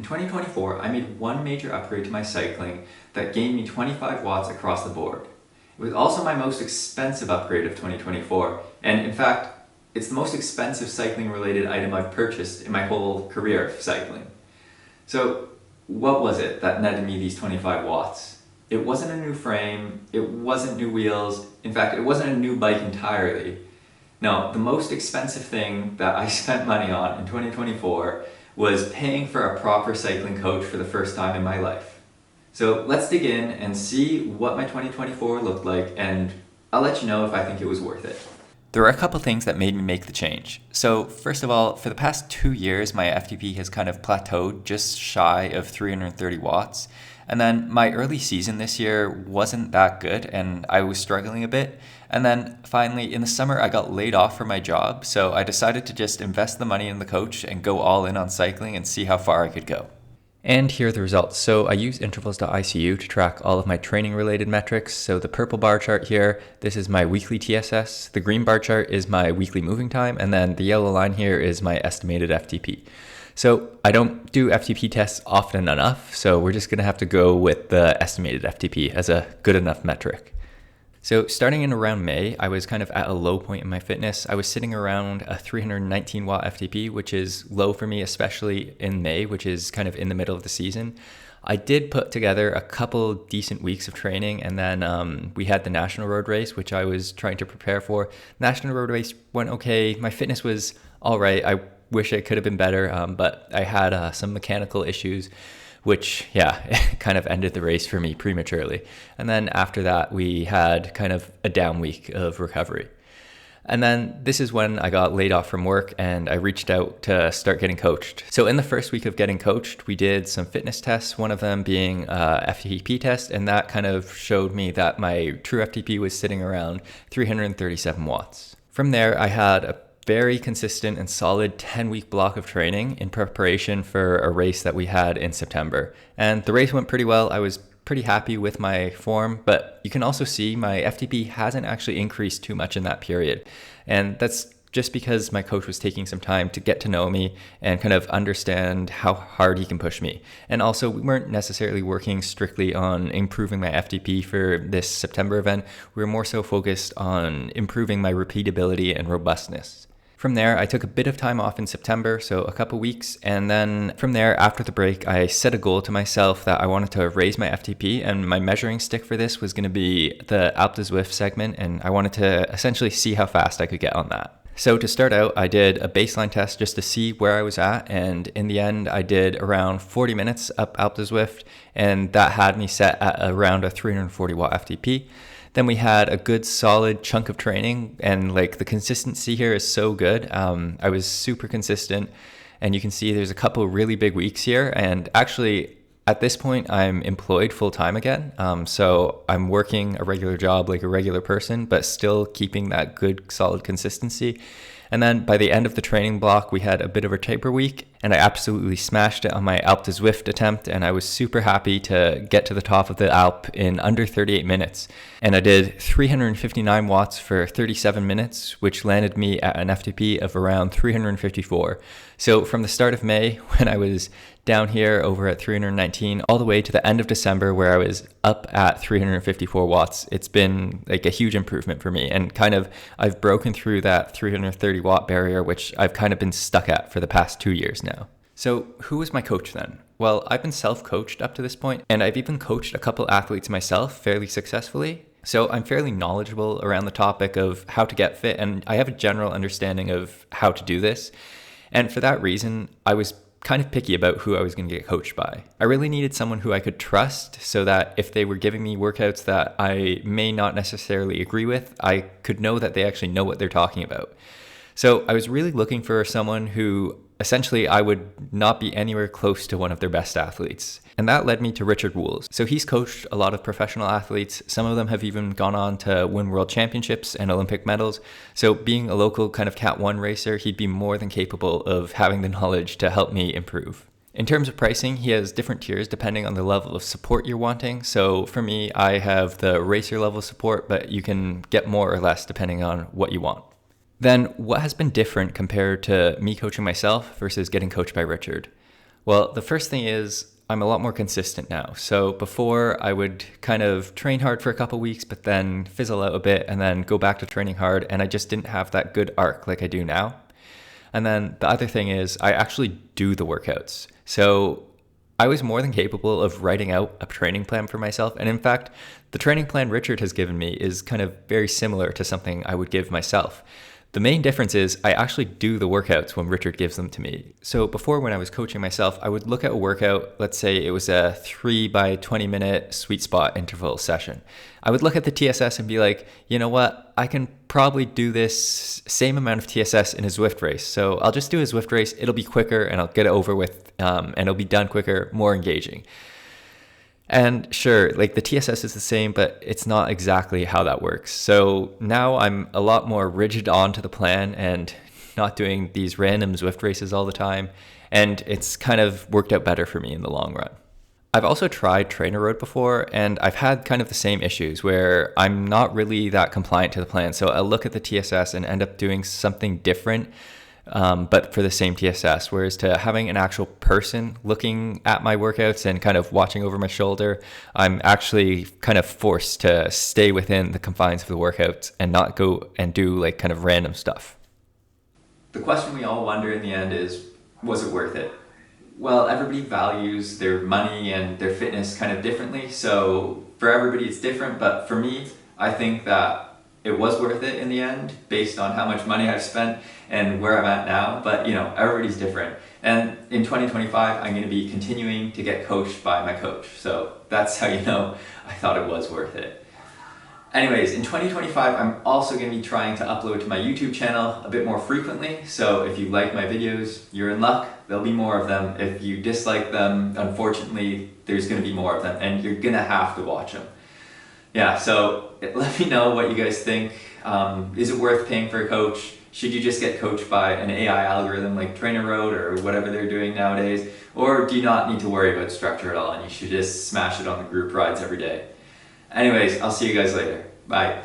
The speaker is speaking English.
In 2024, I made one major upgrade to my cycling that gained me 25 watts across the board. It was also my most expensive upgrade of 2024, and in fact, it's the most expensive cycling related item I've purchased in my whole career of cycling. So, what was it that netted me these 25 watts? It wasn't a new frame, it wasn't new wheels, in fact, it wasn't a new bike entirely. No, the most expensive thing that I spent money on in 2024 was paying for a proper cycling coach for the first time in my life. So let's dig in and see what my 2024 looked like, and I'll let you know if I think it was worth it. There are a couple things that made me make the change. So first of all, for the past 2 years, my FTP has kind of plateaued just shy of 330 watts. And then my early season this year wasn't that good and I was struggling a bit. And then finally in the summer, I got laid off from my job. So I decided to just invest the money in the coach and go all in on cycling and see how far I could go. And here are the results. So I use intervals.icu to track all of my training related metrics. So the purple bar chart here, this is my weekly TSS. The green bar chart is my weekly moving time. And then the yellow line here is my estimated FTP. So I don't do FTP tests often enough. So we're just going to have to go with the estimated FTP as a good enough metric. So starting in around May, I was kind of at a low point in my fitness. I was sitting around a 319 watt FTP, which is low for me, especially in May, which is kind of in the middle of the season. I did put together a couple decent weeks of training, and then we had the National Road Race, which I was trying to prepare for. National Road Race went okay. My fitness was all right. I wish it could have been better, but I had some mechanical issues, which, kind of ended the race for me prematurely. And then after that, we had kind of a down week of recovery. And then this is when I got laid off from work and I reached out to start getting coached. So in the first week of getting coached, we did some fitness tests, one of them being a FTP test, and that kind of showed me that my true FTP was sitting around 337 watts. From there, I had a very consistent and solid 10-week block of training in preparation for a race that we had in September. And the race went pretty well. I was pretty happy with my form, but you can also see my FTP hasn't actually increased too much in that period. And that's just because my coach was taking some time to get to know me and kind of understand how hard he can push me. And also, we weren't necessarily working strictly on improving my FTP for this September event. We were more so focused on improving my repeatability and robustness. From there, I took a bit of time off in September, so a couple weeks, and then from there, after the break, I set a goal to myself that I wanted to raise my FTP, and my measuring stick for this was going to be the Alpe d'Huez segment, and I wanted to essentially see how fast I could get on that. So to start out, I did a baseline test just to see where I was at, and in the end, I did around 40 minutes up Alpe d'Huez, and that had me set at around a 340 watt FTP. Then we had a good solid chunk of training, and like the consistency here is so good. I was super consistent, and you can see there's a couple really big weeks here. And actually, at this point, I'm employed full time again. So I'm working a regular job like a regular person, but still keeping that good solid consistency. And then by the end of the training block, we had a bit of a taper week, and I absolutely smashed it on my Alpe d'Huez attempt, and I was super happy to get to the top of the Alpe in under 38 minutes. And I did 359 watts for 37 minutes, which landed me at an FTP of around 354. So from the start of May, when I was down here over at 319, all the way to the end of December where I was up at 354 watts, it's been like a huge improvement for me. And kind of, I've broken through that 330 watt barrier, which I've kind of been stuck at for the past 2 years now. So who was my coach then? Well, I've been self-coached up to this point, and I've even coached a couple athletes myself fairly successfully. So I'm fairly knowledgeable around the topic of how to get fit, and I have a general understanding of how to do this. And for that reason, I was kind of picky about who I was going to get coached by. I really needed someone who I could trust so that if they were giving me workouts that I may not necessarily agree with, I could know that they actually know what they're talking about. So I was really looking for someone who essentially I would not be anywhere close to one of their best athletes. And that led me to Richard Wools. So he's coached a lot of professional athletes. Some of them have even gone on to win world championships and Olympic medals. So being a local kind of Cat 1 racer, he'd be more than capable of having the knowledge to help me improve. In terms of pricing, he has different tiers depending on the level of support you're wanting. So for me, I have the racer level support, but you can get more or less depending on what you want. Then what has been different compared to me coaching myself versus getting coached by Richard? Well, the first thing is I'm a lot more consistent now. So before I would kind of train hard for a couple weeks, but then fizzle out a bit and then go back to training hard. And I just didn't have that good arc like I do now. And then the other thing is I actually do the workouts. So I was more than capable of writing out a training plan for myself. And in fact, the training plan Richard has given me is kind of very similar to something I would give myself. The main difference is I actually do the workouts when Richard gives them to me. So before, when I was coaching myself, I would look at a workout, let's say it was a 3 by 20 minute sweet spot interval session. I would look at the TSS and be like, you know what, I can probably do this same amount of TSS in a Zwift race. So I'll just do a Zwift race, it'll be quicker and I'll get it over with and it'll be done quicker, more engaging. And sure, like the TSS is the same, but it's not exactly how that works. So now I'm a lot more rigid onto the plan and not doing these random Zwift races all the time. And it's kind of worked out better for me in the long run. I've also tried TrainerRoad before, and I've had kind of the same issues where I'm not really that compliant to the plan. So I'll look at the TSS and end up doing something different, but for the same TSS. Whereas to having an actual person looking at my workouts and kind of watching over my shoulder, I'm actually kind of forced to stay within the confines of the workouts and not go and do like kind of random stuff. The question we all wonder in the end is, was it worth it? Well, everybody values their money and their fitness kind of differently. So for everybody it's different, but for me, I think that it was worth it in the end based on how much money I've spent and where I'm at now. But you know, everybody's different. And in 2025, I'm going to be continuing to get coached by my coach. So that's how you know I thought it was worth it. Anyways, in 2025, I'm also going to be trying to upload to my YouTube channel a bit more frequently. So if you like my videos, you're in luck. There'll be more of them. If you dislike them, unfortunately, there's going to be more of them and you're going to have to watch them. Yeah, so let me know what you guys think. Is it worth paying for a coach? Should you just get coached by an AI algorithm like TrainerRoad or whatever they're doing nowadays? Or do you not need to worry about structure at all and you should just smash it on the group rides every day? Anyways, I'll see you guys later. Bye.